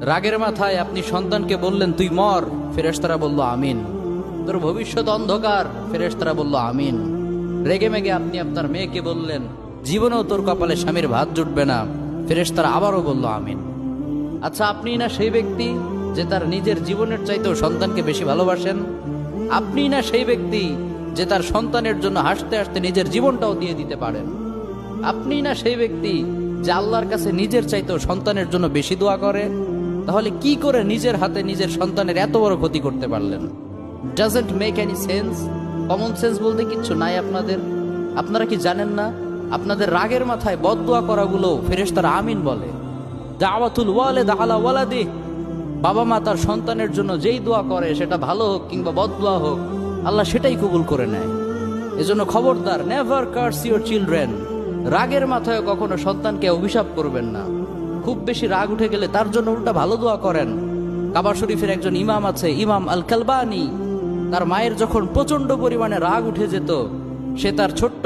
রাগের মাথায় আপনি সন্তানকে বললেন তুই মর, ফেরেশতারা বলল আমিন। তোর ভবিষ্যৎ অন্ধকার, ফেরেশতারা বলল আমিন। রেগে মেগে আপনি আপনার মেয়েকে বললেন জীবনেও তোর কপালে স্বামীর ভাত জুটবে না, ফেরেশতারা আবারও বলল আমিন। আচ্ছা, আপনি না সেই ব্যক্তি যে তার নিজের জীবনের চাইতেও সন্তানকে বেশি ভালোবাসেন? আপনি না সেই ব্যক্তি যে তার সন্তানের জন্য হাসতে হাসতে নিজের জীবনটাও দিয়ে দিতে পারেন? আপনি না সেই ব্যক্তি যে আল্লাহর কাছে নিজের চাইতেও সন্তানের জন্য বেশি দোয়া করে? তাহলে কি করে নিজের হাতে নিজের সন্তানের এত বড় ক্ষতি করতে পারলেন? Doesn't make any sense. Common sense বলতে কিচ্ছু নাই আপনাদের? আপনারা কি জানেন না আপনাদের রাগের মাথায় বদদোয়া করাগুলো ফেরেশতারা আমিন বলে? দাওয়াতুল ওয়ালিদ আলা ওয়ালাদিহি, বাবা মা তার সন্তানের জন্য যেই দোয়া করে সেটা ভালো হোক কিংবা বদদোয়া হোক, আল্লাহ সেটাই কবুল করে নেয়। এজন্য খবরদার, নেভার কার্স ইউর চিলড্রেন। রাগের মাথায় কখনো সন্তানকে অভিশাপ করবেন না। খুব বেশি রাগ উঠে গেলে তার জন্য উল্টা ভালো দোয়া করেন। কাবা শরীফের একজন ইমাম আছে, ইমাম আল কালবানি। তার মায়ের যখন প্রচন্ড পরিমাণে রাগ উঠে যেত, সে তার ছোট্ট